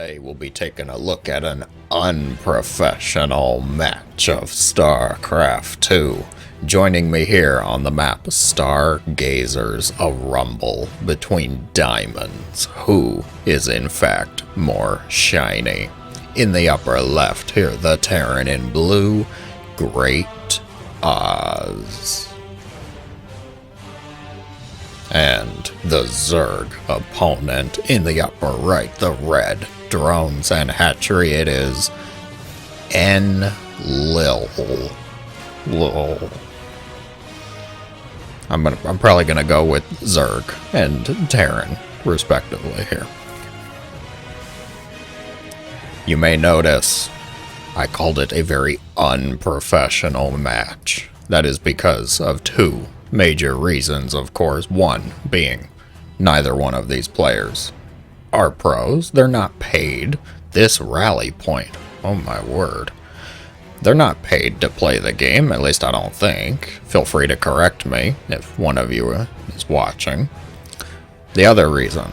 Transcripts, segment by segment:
Today we'll be taking a look at an unprofessional match of StarCraft 2. Joining me here on the map, Stargazers, a rumble between diamonds. Who is in fact more shiny? In the upper left here, the Terran in blue, Great Oz. And the Zerg opponent in the upper right, the red drones and hatchery, it is Lil. I'm probably gonna go with Zerg and Terran respectively here. You may notice I called it a very unprofessional match. That is because of two major reasons, of course. One being neither one of these players are pros. They're not paid. This rally point, oh my word. They're not paid to play the game, at least I don't think. Feel free to correct me if one of you is watching. The other reason,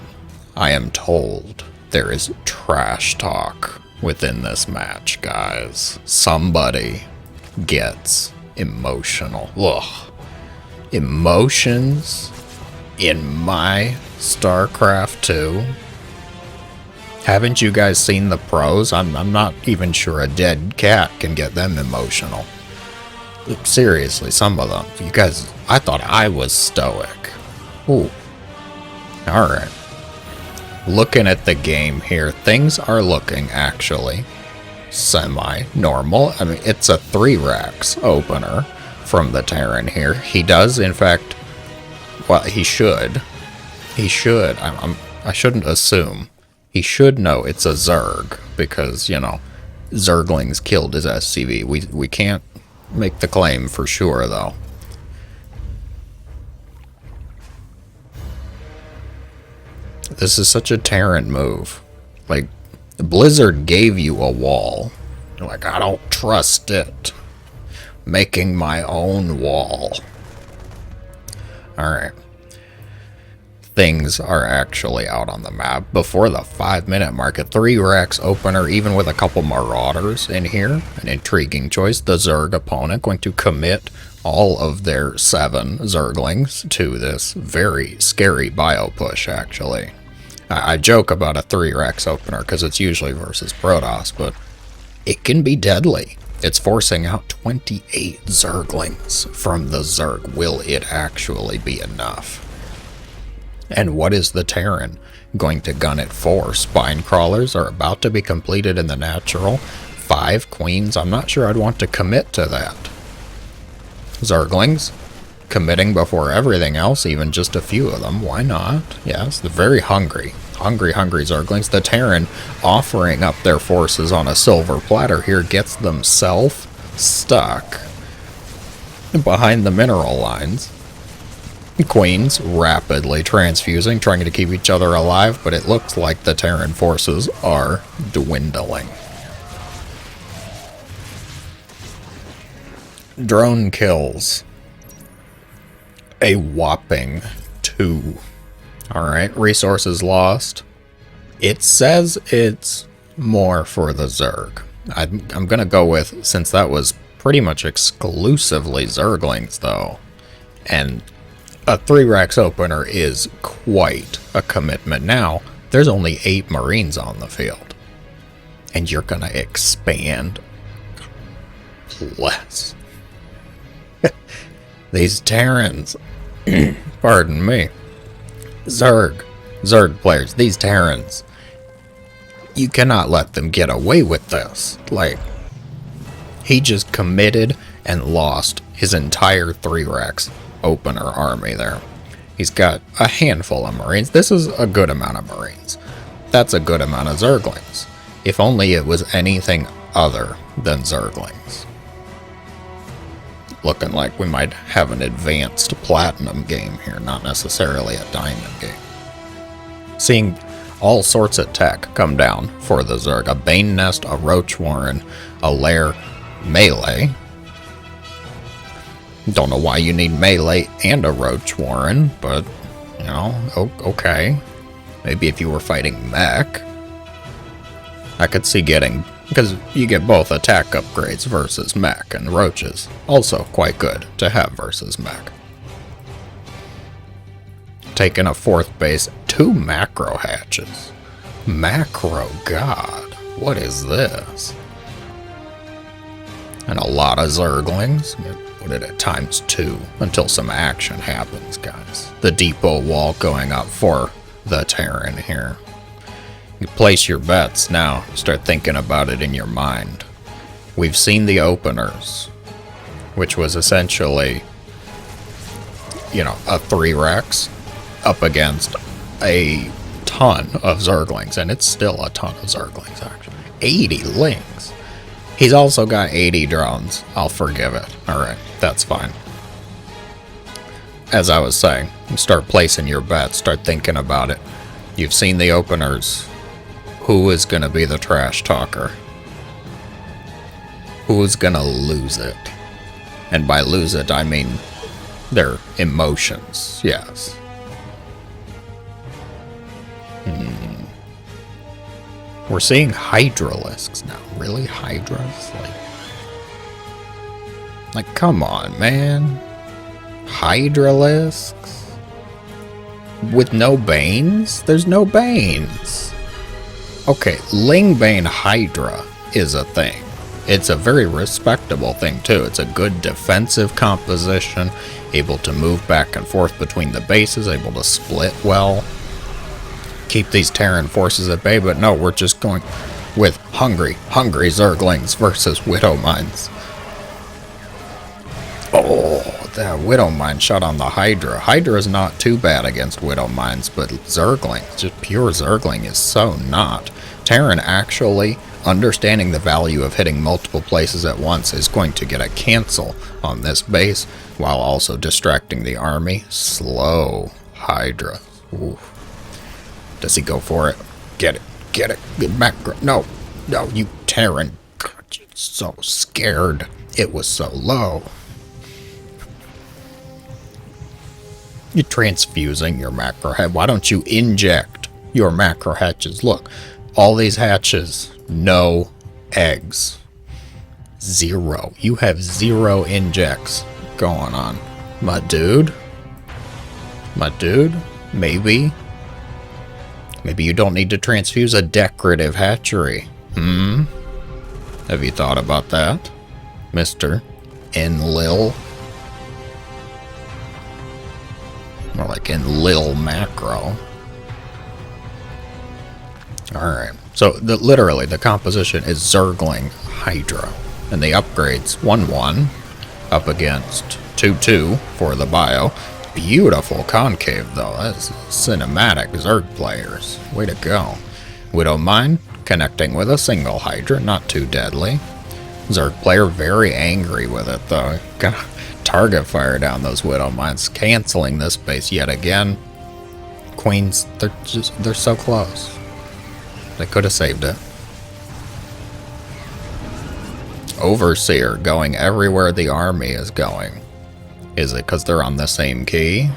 I am told there is trash talk within this match, guys. Somebody gets emotional. Ugh. Emotions in my StarCraft 2. Haven't you guys seen the pros? I'm not even sure a dead cat can get them emotional. Seriously, some of them. You guys, I thought I was stoic. Ooh. Alright. Looking at the game here, things are looking actually semi-normal. I mean, it's a 3-racks opener from the Terran here. He does, in fact, well, he should. I shouldn't assume. He should know it's a Zerg because, you know, Zerglings killed his SCV. We can't make the claim for sure, though. This is such a Terran move. Like, Blizzard gave you a wall. You're like, I don't trust it. Making my own wall. Alright. Things are actually out on the map before the 5-minute mark. A 3-racks opener, even with a couple Marauders in here. An intriguing choice. The Zerg opponent going to commit all of their 7 Zerglings to this very scary bio push, actually. I joke about a 3-racks opener because it's usually versus Protoss, but it can be deadly. It's forcing out 28 Zerglings from the Zerg. Will it actually be enough? And what is the Terran going to gun it for? Spine crawlers are about to be completed in the natural. 5 queens. I'm not sure I'd want to commit to that. Zerglings committing before everything else, even just a few of them. Why not? Yes, they're very hungry. Hungry Zerglings. The Terran offering up their forces on a silver platter here gets themselves stuck behind the mineral lines. Queens rapidly transfusing, trying to keep each other alive, but it looks like the Terran forces are dwindling. Drone kills. A whopping 2. Alright, resources lost. It says it's more for the Zerg. I'm gonna go with, since that was pretty much exclusively Zerglings though, and a 3-racks opener is quite a commitment. Now, there's only 8 Marines on the field, and you're gonna expand less. These Terrans, pardon me, Zerg players, these Terrans, you cannot let them get away with this. Like, he just committed and lost his entire 3-racks opener army there. He's got a handful of Marines. This is a good amount of Marines. That's a good amount of Zerglings. If only it was anything other than Zerglings. Looking like we might have an advanced platinum game here, not necessarily a diamond game. Seeing all sorts of tech come down for the Zerg. A Bane Nest, a Roach Warren, a Lair melee. Don't know why you need melee and a Roach Warren, but, you know, okay. Maybe if you were fighting mech. I could see getting, because you get both attack upgrades versus mech, and roaches also quite good to have versus mech. Taking a 4th base, 2 macro hatches. Macro, god, what is this? And a lot of Zerglings. Put it at ×2 until some action happens, guys. The depot wall going up for the Terran here. You place your bets now. Start thinking about it in your mind. We've seen the openers, which was essentially, you know, a 3-Rex up against a ton of Zerglings, and it's still a ton of Zerglings, actually. 80 Lings. He's also got 80 drones. I'll forgive it. Alright, that's fine. As I was saying, start placing your bets, start thinking about it. You've seen the openers. Who is going to be the trash talker? Who is going to lose it? And by lose it, I mean their emotions, yes. We're seeing Hydralisks now. Really? Hydras? Like, come on, man. Hydralisks? With no Banes? There's no Banes. Okay, Lingbane Hydra is a thing. It's a very respectable thing, too. It's a good defensive composition, able to move back and forth between the bases, able to split well. Keep these Terran forces at bay, but no, we're just going with hungry Zerglings versus Widow Mines. Oh, that Widow Mine shot on the Hydra. Hydra is not too bad against Widow Mines, but Zerglings, just pure Zergling, is so not. Terran actually understanding the value of hitting multiple places at once is going to get a cancel on this base, while also distracting the army. Slow Hydra. Oof. Does he go for it? Get it. Get it. Get back. No. No, you Terran. God, you're so scared. It was so low. You're transfusing your macro hatch. Why don't you inject your macro hatches? Look, all these hatches, no eggs. 0. You have 0 injects going on. My dude? My dude? Maybe you don't need to transfuse a decorative hatchery. Have you thought about that, Mr. Enlil? More like Enlil Macro. Alright, so literally the composition is Zergling Hydra. And the upgrades 1-1 up against 2-2 for the bio. Beautiful concave, though. That's cinematic Zerg players. Way to go. Widow Mine connecting with a single Hydra, not too deadly. Zerg player very angry with it, though. Gonna target fire down those Widow Mines, canceling this base yet again. Queens, they're so close. They could have saved it. Overseer going everywhere the army is going. Is it because they're on the same key?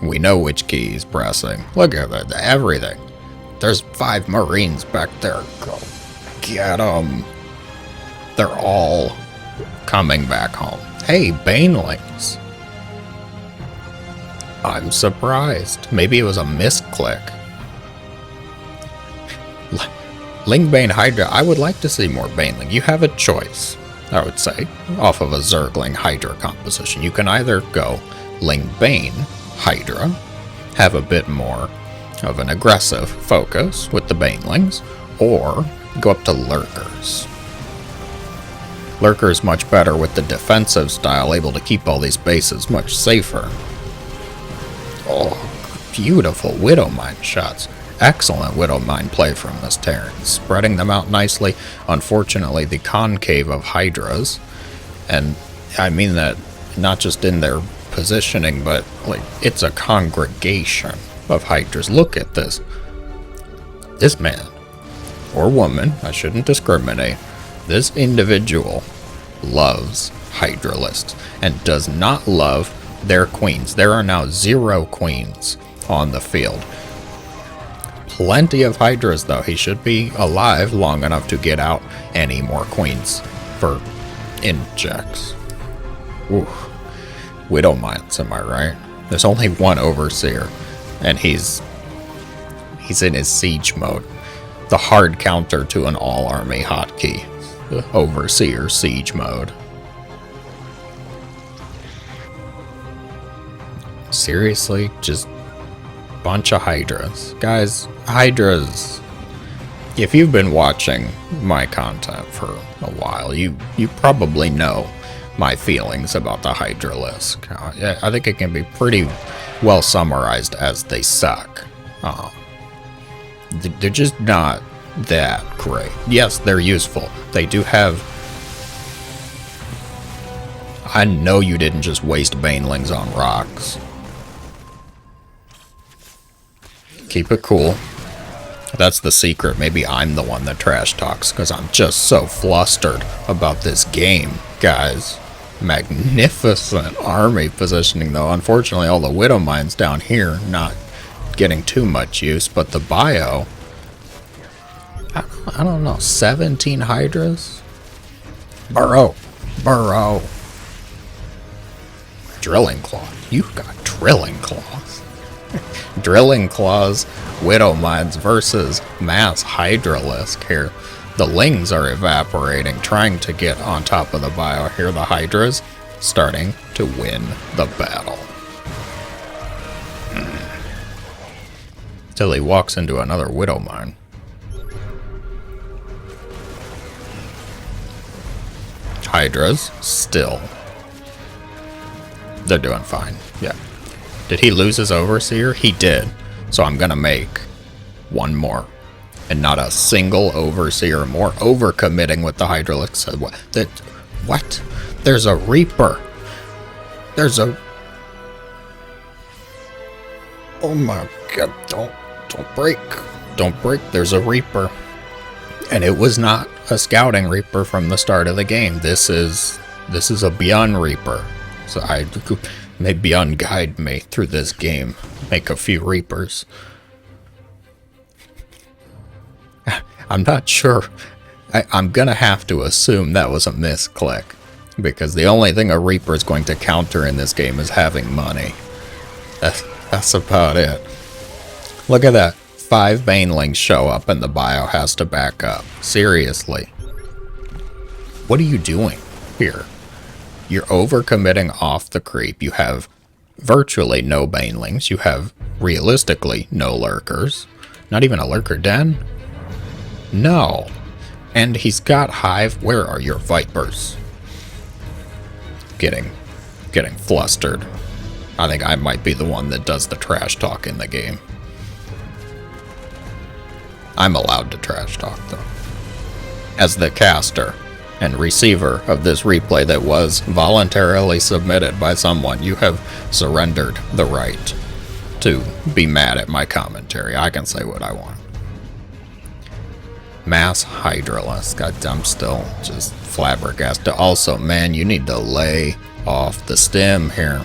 We know which key he's pressing. Look at that, everything. There's 5 Marines back there. Go get them. They're all coming back home. Hey, Banelings. I'm surprised. Maybe it was a misclick. Lingbane Hydra, I would like to see more Baneling. You have a choice, I would say, off of a Zergling Hydra composition. You can either go Lingbane Hydra, have a bit more of an aggressive focus with the Banelings, or go up to Lurkers. Lurkers much better with the defensive style, able to keep all these bases much safer. Oh, beautiful Widow Mine shots. Excellent Widow Mine play from this Terran, spreading them out nicely. Unfortunately, the concave of Hydras, and I mean that not just in their positioning, but like it's a congregation of Hydras. Look at this. This man, or woman, I shouldn't discriminate, this individual loves Hydralisks and does not love their queens. There are now 0 queens on the field. plenty of Hydras, though. He should be alive long enough to get out any more queens for injects. Ooh. Widow Mines, am I right? There's only one Overseer, and he's in his siege mode. The hard counter to an all-army hotkey. The Overseer siege mode. Seriously, just bunch of Hydras. Guys, Hydras. If you've been watching my content for a while, you probably know my feelings about the Hydralisk. I think it can be pretty well summarized as they suck. They're just not that great. Yes, they're useful. They do have... I know you didn't just waste Banelings on rocks. Keep it cool. That's the secret. Maybe I'm the one that trash talks because I'm just so flustered about this game, guys. Magnificent army positioning, though. Unfortunately, all the Widow Mines down here not getting too much use, but the bio... I don't know, 17 Hydras? Burrow. Drilling Claw. You've got Drilling Claws. Drilling Claws, Widow Mines versus Mass Hydralisk here. The Lings are evaporating, trying to get on top of the bio. Here the Hydras starting to win the battle. Till he walks into another Widow Mine. Hydras still. They're doing fine. Yeah. Did he lose his Overseer? He did. So I'm gonna make one more. And not a single Overseer more. Overcommitting with the Hydralisks. What? There's a Reaper. There's a... Oh my god. Don't break. Don't break. There's a Reaper. And it was not a Scouting Reaper from the start of the game. This is a Byun Reaper. So may Byun guide me through this game. Make a few Reapers. I'm not sure. I'm gonna have to assume that was a misclick. Because the only thing a Reaper is going to counter in this game is having money. That's about it. Look at that. 5 Banelings show up and the bio has to back up. Seriously. What are you doing here? You're overcommitting off the creep. You have virtually no Banelings. You have realistically no lurkers. Not even a lurker den? No. And he's got Hive. Where are your Vipers? Getting flustered. I think I might be the one that does the trash talk in the game. I'm allowed to trash talk, though. As the caster and receiver of this replay that was voluntarily submitted by someone, you have surrendered the right to be mad at my commentary. I can say what I want. Mass Hydralisk. I'm still just flabbergasted. Also, man, you need to lay off the stem here.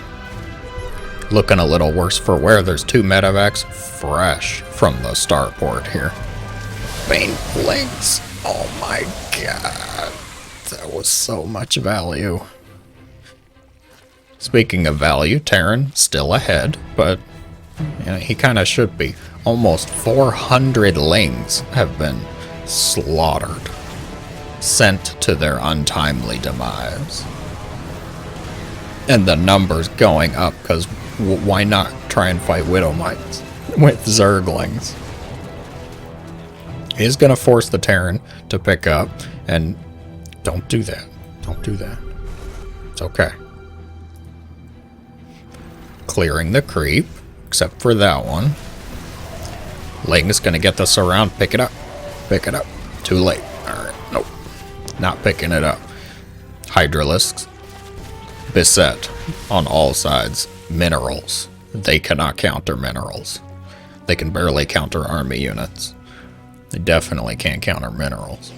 Looking a little worse for wear. There's 2 medevacs fresh from the starport here. Banelings. Oh my god. That was so much value. Speaking of value, Terran still ahead, but you know, he kind of should be. Almost 400 Lings have been slaughtered. Sent to their untimely demise. And the numbers going up, because why not try and fight Widow Mines with Zerglings? He's going to force the Terran to pick up, and don't do that. Don't do that. It's okay. Clearing the creep, except for that one. Ling's going to get the surround. Pick it up. Pick it up. Too late. Alright, nope. Not picking it up. Hydralisks. Beset on all sides. Minerals. They cannot counter minerals. They can barely counter army units. They definitely can't counter minerals.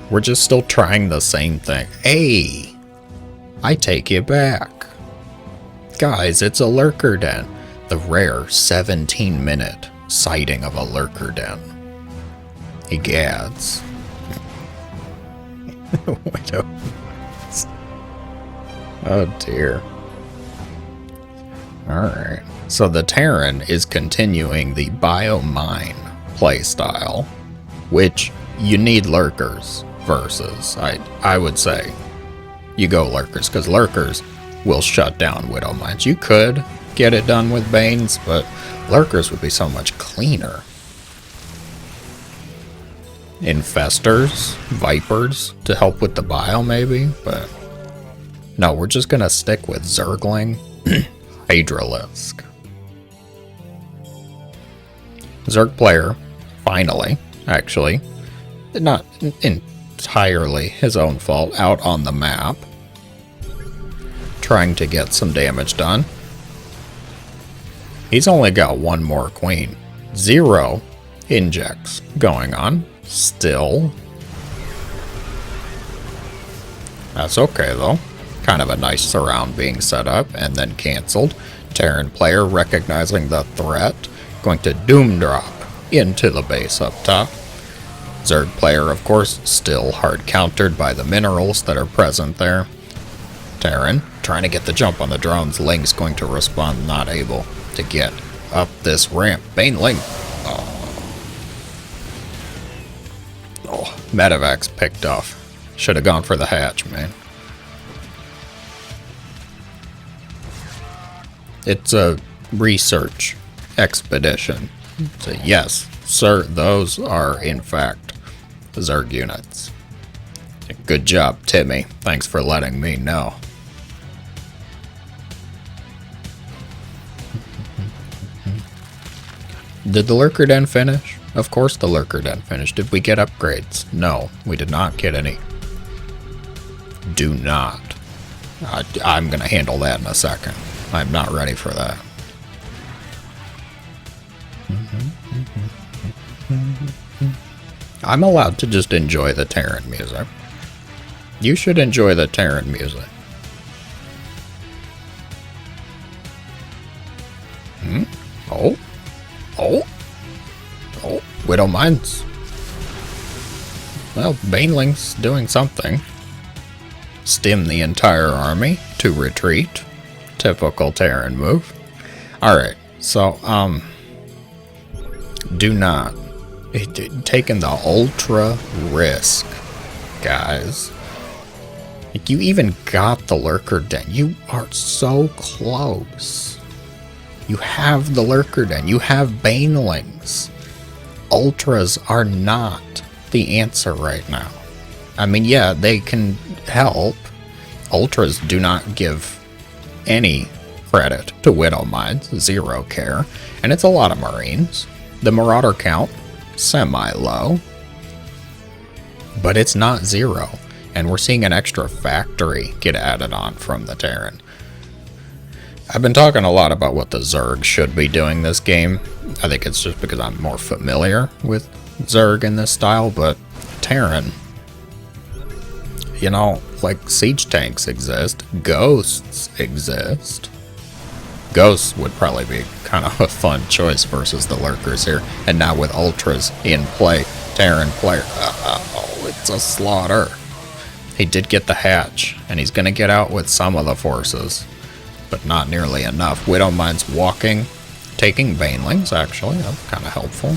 We're just still trying the same thing. Hey! I take it back. Guys, it's a lurker den. The rare 17-minute sighting of a lurker den. Egads. Widow. Oh dear. Alright. So the Terran is continuing the biomine playstyle, which you need lurkers versus. I would say you go lurkers, because lurkers will shut down widow mines. You could get it done with Banes, but lurkers would be so much cleaner. Infestors, Vipers to help with the bio maybe, but no, we're just gonna stick with Zergling, Hydralisk. Zerg player, finally, actually, not entirely his own fault, out on the map, trying to get some damage done. He's only got one more queen. 0 injects going on. Still. That's okay though. Kind of a nice surround being set up and then cancelled. Terran player recognizing the threat, going to doom drop into the base up top. Zerg player, of course, still hard countered by the minerals that are present there. Terran trying to get the jump on the drones. Ling's going to respond, not able to get up this ramp. Baneling. Oh, Medevacs picked off. Should have gone for the hatch, man. It's a research expedition. So yes, sir, those are in fact Zerg units. Good job, Timmy. Thanks for letting me know. Did the Lurker Den finish? Of course the Lurker Den finished. Did we get upgrades? No, we did not get any. Do not. I'm going to handle that in a second. I'm not ready for that. I'm allowed to just enjoy the Terran music. You should enjoy the Terran music. Oh. Widow Mines. Well, Baneling's doing something. Stim the entire army to retreat. Typical Terran move. Alright, so, do not. Taking the ultra risk, guys. Like, you even got the Lurker Den. You are so close. You have the Lurker Den. You have Banelings. Ultras are not the answer right now. I mean, yeah, they can help. Ultras do not give any credit to Widow Mines. 0 care. And it's a lot of Marines. The Marauder count, semi-low. But it's not 0. And we're seeing an extra factory get added on from the Terran. I've been talking a lot about what the Zerg should be doing this game. I think it's just because I'm more familiar with Zerg in this style, but Terran, you know, like siege tanks exist, ghosts exist. Ghosts would probably be kind of a fun choice versus the lurkers here. And now with ultras in play, Terran player, it's a slaughter. He did get the hatch, and he's going to get out with some of the forces, but not nearly enough. Widow Mines walking, taking Banelings, actually. That's kind of helpful.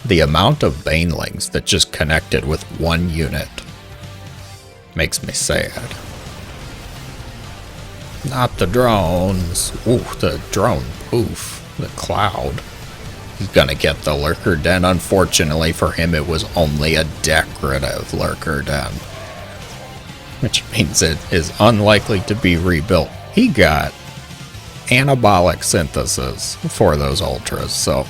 The amount of Banelings that just connected with one unit makes me sad. Not the drones. Ooh, the drone poof. The cloud. He's gonna get the Lurker Den. Unfortunately for him, it was only a decorative Lurker Den, which means it is unlikely to be rebuilt. He got anabolic synthesis for those ultras, so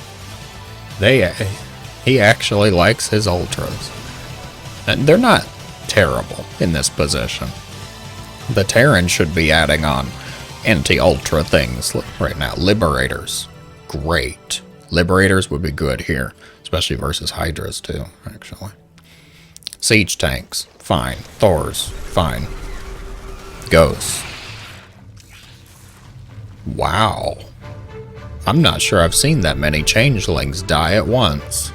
he actually likes his ultras. And they're not terrible in this position. The Terran should be adding on anti-ultra things right now. Liberators, great. Liberators would be good here, especially versus Hydras too, actually. Siege tanks, fine. Thors, fine. Ghosts, Wow. I'm not sure I've seen that many changelings die at once.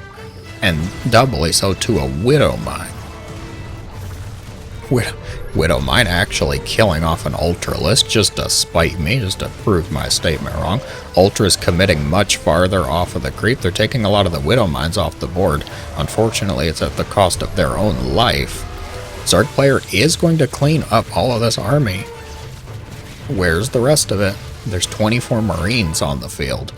And doubly so to a Widow Mine. Widow Mine actually killing off an Ultralisk just to spite me, just to prove my statement wrong. Ultra's committing much farther off of the creep. They're taking a lot of the Widow Mines off the board. Unfortunately, it's at the cost of their own life. Zerg player is going to clean up all of this army. Where's the rest of it? There's 24 Marines on the field.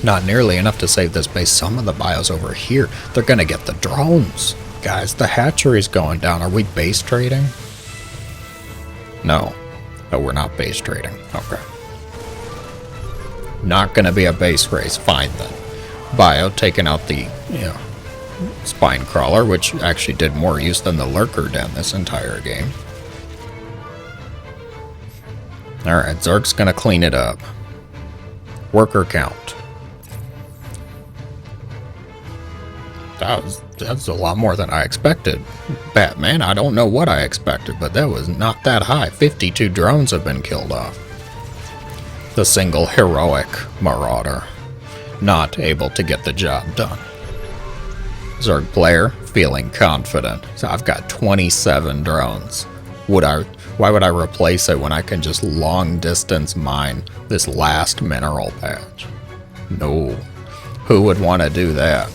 Not nearly enough to save this base. Some of the bios over here, they're going to get the drones. Guys, the hatchery's going down. Are we base trading? No. No, we're not base trading. Okay. Not going to be a base race. Fine then. Bio taking out the, spine crawler, which actually did more use than the lurker den this entire game. Alright, Zerg's going to clean it up. Worker count. That's a lot more than I expected. Batman, I don't know what I expected, but that was not that high. 52 drones have been killed off. The single heroic Marauder. Not able to get the job done. Zerg player feeling confident. So I've got 27 drones. Why would I replace it when I can just long distance mine this last mineral patch? No. Who would want to do that?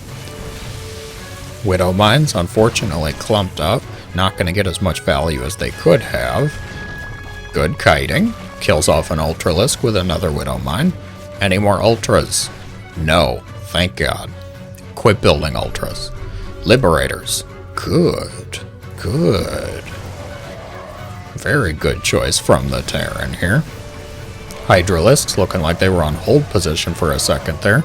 Widow Mines, unfortunately, clumped up. Not going to get as much value as they could have. Good kiting. Kills off an Ultralisk with another Widow Mine. Any more Ultras? No. Thank God. Quit building Ultras. Liberators. Good. Good. Very good choice from the Terran here. Hydralisks looking like they were on hold position for a second there.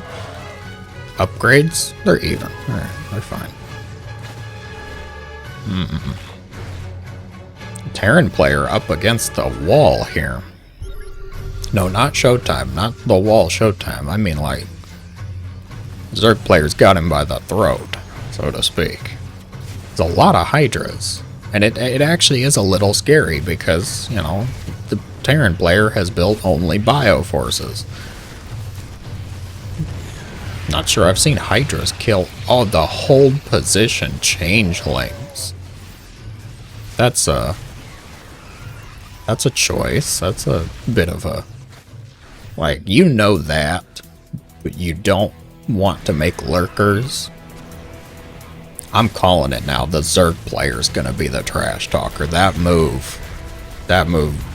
Upgrades? They're even. Alright, they're fine. Terran player up against the wall here. No, not Showtime. Not the wall Showtime. I mean, like, Zerg player's got him by the throat, so to speak. There's a lot of Hydras. And it actually is a little scary because, the Terran player has built only bio forces. Not sure I've seen Hydras kill the hold position changelings. That's a choice. That's a bit of a, that, but you don't want to make lurkers. I'm calling it now. The Zerg player's gonna be the trash talker. That move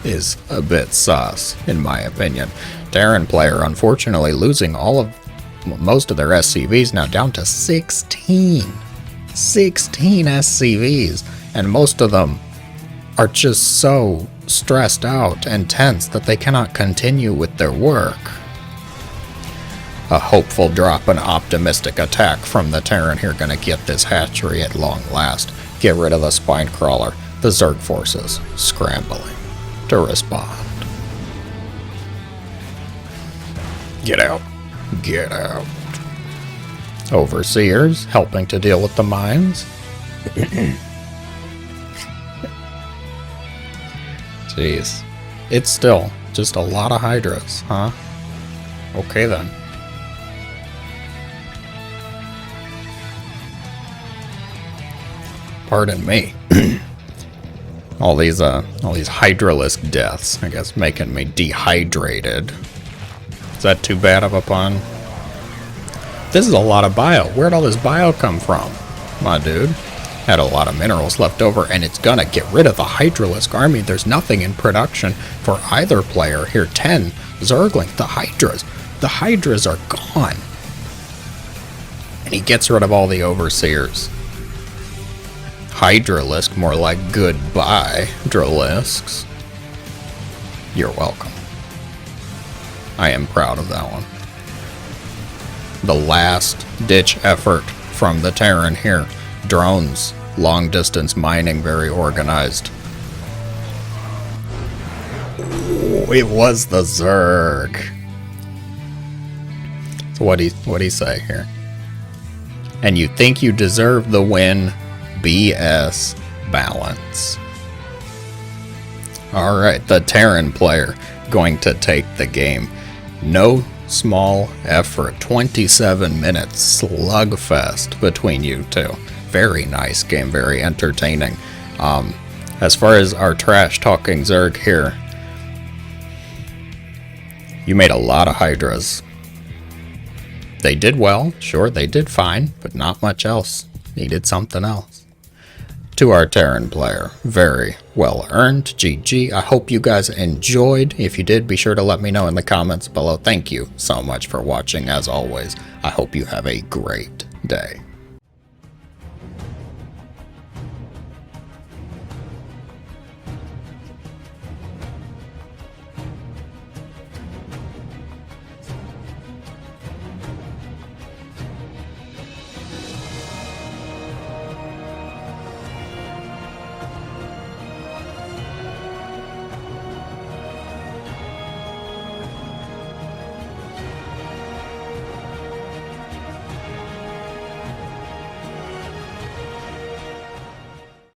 is a bit sus, in my opinion. Terran player, unfortunately, losing most of their SCVs now, down to 16. 16 SCVs, and most of them are just so stressed out and tense that they cannot continue with their work. A hopeful drop, an optimistic attack from the Terran here, gonna get this hatchery at long last. Get rid of the spine crawler. The Zerg forces scrambling to respond. Get out. Get out. Overseers helping to deal with the mines. Jeez. It's still just a lot of Hydras, huh? Okay then. Pardon me. all these Hydralisk deaths, I guess, making me dehydrated. Is that too bad of a pun? This is a lot of bio. Where'd all this bio come from, my dude? Had a lot of minerals left over, and it's gonna get rid of the Hydralisk army. There's nothing in production for either player here. 10 Zergling, the Hydras are gone. And he gets rid of all the Overseers. Hydralisk, more like goodbye, Hydralisks. You're welcome. I am proud of that one. The last ditch effort from the Terran here. Drones, long distance mining, very organized. Ooh, it was the Zerg. So what'd he say here? And you think you deserve the win? BS balance. Alright, the Terran player going to take the game. No small effort. 27 minutes slugfest between you two. Very nice game, very entertaining. As far as our trash talking Zerg here, you made a lot of Hydras. They did well, sure, they did fine, but not much else. Needed something else. To our Terran player, very well earned. GG. I hope you guys enjoyed. If you did, be sure to let me know in the comments below. Thank you so much for watching, as always. I hope you have a great day.